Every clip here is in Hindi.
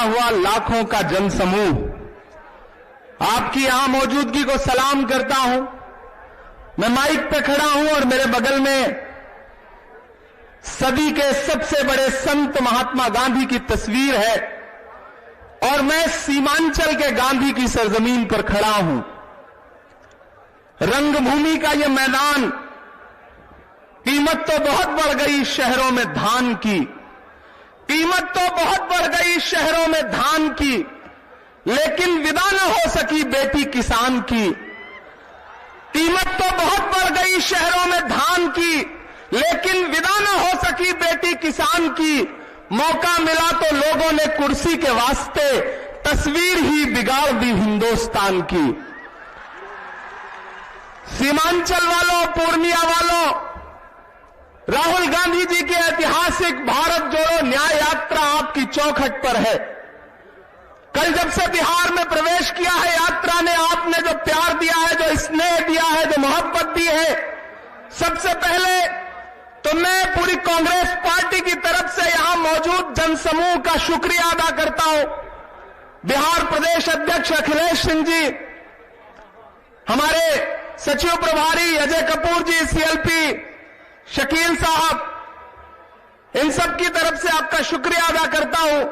हुआ लाखों का जनसमूह आपकी यहां मौजूदगी को सलाम करता हूं। मैं माइक पे खड़ा हूं और मेरे बगल में सदी के सबसे बड़े संत महात्मा गांधी की तस्वीर है और मैं सीमांचल के गांधी की सरजमीन पर खड़ा हूं। रंगभूमि का यह मैदान, कीमत तो बहुत बढ़ गई शहरों में धान की, कीमत तो बहुत बढ़ गई शहरों में धान की, लेकिन विदा न हो सकी बेटी किसान की। कीमत तो बहुत बढ़ गई शहरों में धान की, लेकिन विदा न हो सकी बेटी किसान की। मौका मिला तो लोगों ने कुर्सी के वास्ते तस्वीर ही बिगाड़ दी हिंदुस्तान की। सीमांचल वालों, पूर्णिया वालों, राहुल गांधी जी की ऐतिहासिक भारत जोड़ो न्याय यात्रा आपकी चौखट पर है। कल जब से बिहार में प्रवेश किया है यात्रा ने, आपने जो प्यार दिया है, जो स्नेह दिया है, जो मोहब्बत दी है, सबसे पहले तो मैं पूरी कांग्रेस पार्टी की तरफ से यहां मौजूद जनसमूह का शुक्रिया अदा करता हूं। बिहार प्रदेश अध्यक्ष अखिलेश सिंह जी, हमारे सचिव प्रभारी अजय कपूर जी, सीएलपी शकील साहब, इन सब की तरफ से आपका शुक्रिया अदा करता हूं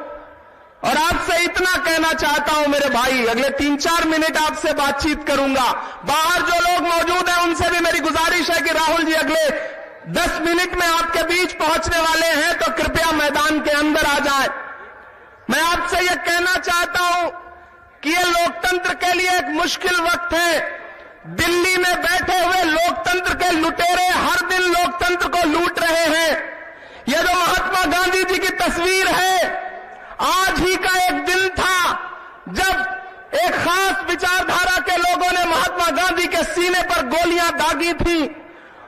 और आपसे इतना कहना चाहता हूं मेरे भाई, अगले 3-4 मिनट आपसे बातचीत करूंगा। बाहर जो लोग मौजूद हैं उनसे भी मेरी गुजारिश है कि राहुल जी अगले 10 मिनट में आपके बीच पहुंचने वाले हैं, तो कृपया मैदान के अंदर आ जाए। मैं आपसे यह कहना चाहता हूं कि यह लोकतंत्र के लिए एक मुश्किल वक्त है। दिल्ली में बैठे हुए लोकतंत्र के लुटेरे हर दिन लोकतंत्र को लूट रहे हैं। यह जो महात्मा गांधी जी की तस्वीर है, आज ही का एक दिन था जब एक खास विचारधारा के लोगों ने महात्मा गांधी के सीने पर गोलियां दागी थी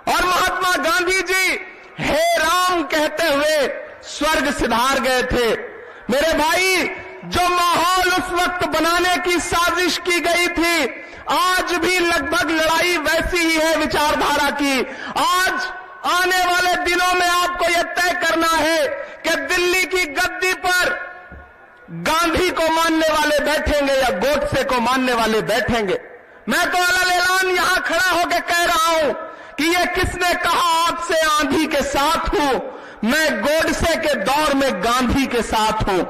और महात्मा गांधी जी हे राम कहते हुए स्वर्ग सिधार गए थे। मेरे भाई, जो माहौल उस वक्त बनाने की साजिश की गई थी, आज भी लगभग लड़ाई वैसी ही है विचारधारा की। आज आने वाले दिनों में आपको यह तय करना है कि दिल्ली की गद्दी पर गांधी को मानने वाले बैठेंगे या गोडसे को मानने वाले बैठेंगे। मैं तो अलग ऐलान यहां खड़ा होकर कह रहा हूं कि यह किसने कहा आपसे आंधी के साथ हूं, मैं गोडसे के दौर में गांधी के साथ हूं।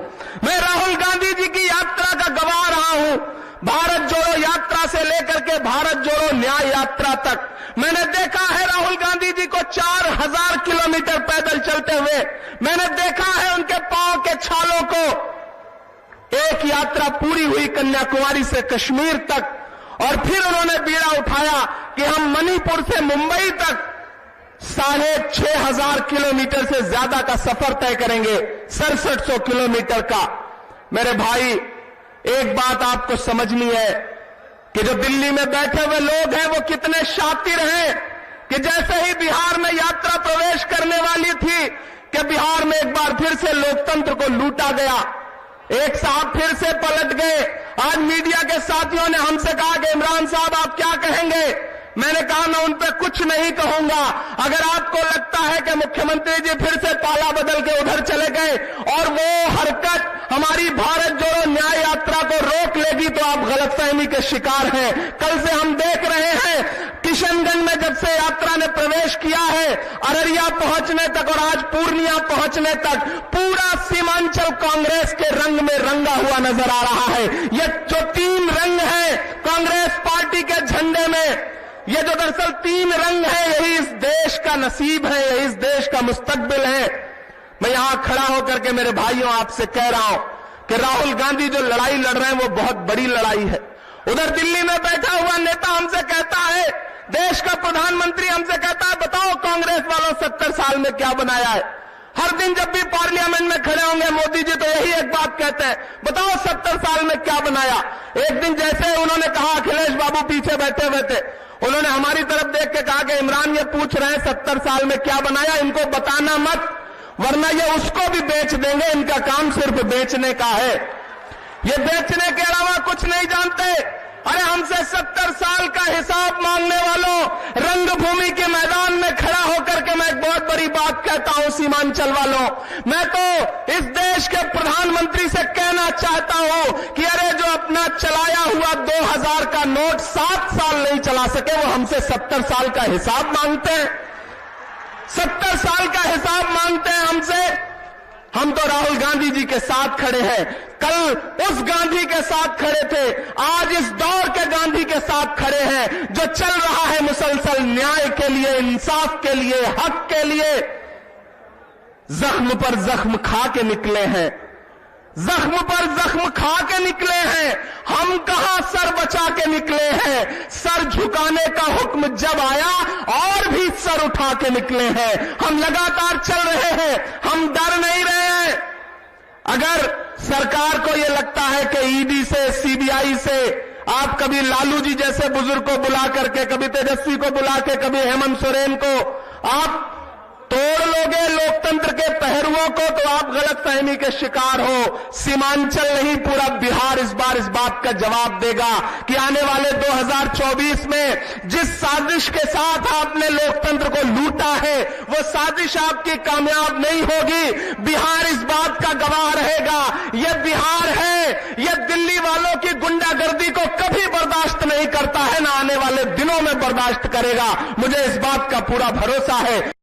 मैं राहुल गांधी जी की यात्रा का गवाह रहा हूं, भारत जोड़ो यात्रा से लेकर के भारत जोड़ो न्याय यात्रा तक। मैंने देखा है राहुल गांधी जी को 4000 किलोमीटर पैदल चलते हुए, मैंने देखा है उनके पांव के छालों को। एक यात्रा पूरी हुई कन्याकुमारी से कश्मीर तक और फिर उन्होंने बीड़ा उठाया कि हम मणिपुर से मुंबई तक 6500 किलोमीटर से ज्यादा का सफर तय करेंगे, 6700 किलोमीटर का। मेरे भाई, एक बात आपको समझनी है कि जो दिल्ली में बैठे हुए लोग हैं वो कितने शातिर हैं कि जैसे ही बिहार में यात्रा प्रवेश करने वाली थी कि बिहार में एक बार फिर से लोकतंत्र को लूटा गया। एक साहब फिर से पलट गए। आज मीडिया के साथियों ने हमसे कहा कि इमरान साहब आप क्या कहेंगे? मैंने कहा मैं उन पर कुछ नहीं कहूंगा। अगर आपको लगता है कि मुख्यमंत्री जी फिर से पाला बदल के उधर चले गए और वो हरकत हमारी भारत जोड़ो न्याय यात्रा को रोक लेगी, तो आप गलतफहमी के शिकार हैं। कल से हम देख रहे हैं किशनगंज में जब से यात्रा ने प्रवेश किया है, अररिया पहुंचने तक और आज पूर्णिया पहुंचने तक पूरा सीमांचल कांग्रेस के रंग में रंगा हुआ नजर आ रहा है। ये जो 3 रंग है कांग्रेस पार्टी के झंडे में, ये जो दरअसल 3 रंग है, यही इस देश का नसीब है, यही इस देश का मुस्तकबिल है। मैं यहां खड़ा होकर के मेरे भाइयों आपसे कह रहा हूं कि राहुल गांधी जो लड़ाई लड़ रहे हैं वो बहुत बड़ी लड़ाई है। उधर दिल्ली में बैठा हुआ नेता हमसे कहता है, देश का प्रधानमंत्री हमसे कहता है बताओ कांग्रेस वालों 70 साल में क्या बनाया है। हर दिन जब भी पार्लियामेंट में खड़े होंगे मोदी जी तो यही एक बात कहते हैं, बताओ 70 साल में क्या बनाया। एक दिन जैसे उन्होंने कहा, अखिलेश बाबू पीछे बैठे हुए थे, उन्होंने हमारी तरफ देख के कहा कि इमरान ये पूछ रहे हैं 70 साल में क्या बनाया, इनको बताना मत वरना ये उसको भी बेच देंगे, इनका काम सिर्फ बेचने का है। ये बेचने के अलावा कुछ नहीं जानते। अरे हमसे 70 साल का हिसाब मांगने वालों, रंगभूमि के मैदान में खड़ा होकर के मैं एक बहुत बड़ी बात कहता हूं सीमांचल वालों, मैं तो इस देश के प्रधानमंत्री से कहना चाहता हूं कि अरे जो अपना चलाया हुआ 2000 का नोट 7 साल नहीं चला सके, वो हमसे 70 साल का हिसाब मांगते हैं, 70 साल का हिसाब मांगते हैं हमसे। हम तो राहुल गांधी जी के साथ खड़े हैं, कल उस गांधी के साथ खड़े थे, आज इस दौर के गांधी के साथ खड़े हैं जो चल रहा है मुसलसल न्याय के लिए, इंसाफ के लिए, हक के लिए। जख्म पर जख्म खा के निकले हैं, जख्म पर जख्म खा के निकले हैं, हम कहां सर बचा के निकले हैं। सर झुकाने का हुक्म जब आया और भी सर उठा के निकले हैं। हम लगातार चल रहे हैं, हम डर नहीं रहे हैं। अगर सरकार को यह लगता है कि ईडी से, सीबीआई से आप कभी लालू जी जैसे बुजुर्ग को बुला करके, कभी तेजस्वी को बुला के, कभी हेमंत सोरेन को आप तोड़ लोगे लोकतंत्र के पहरुओं को, तो आप गलतफहमी के शिकार हो। सीमांचल नहीं, पूरा बिहार इस बार इस बात का जवाब देगा कि आने वाले 2024 में जिस साजिश के साथ आपने लोकतंत्र को लूटा है, वो साजिश आपकी कामयाब नहीं होगी। बिहार इस बात का गवाह रहेगा। यह बिहार है, यह दिल्ली वालों की गुंडागर्दी को कभी बर्दाश्त नहीं करता है, ना आने वाले दिनों में बर्दाश्त करेगा। मुझे इस बात का पूरा भरोसा है।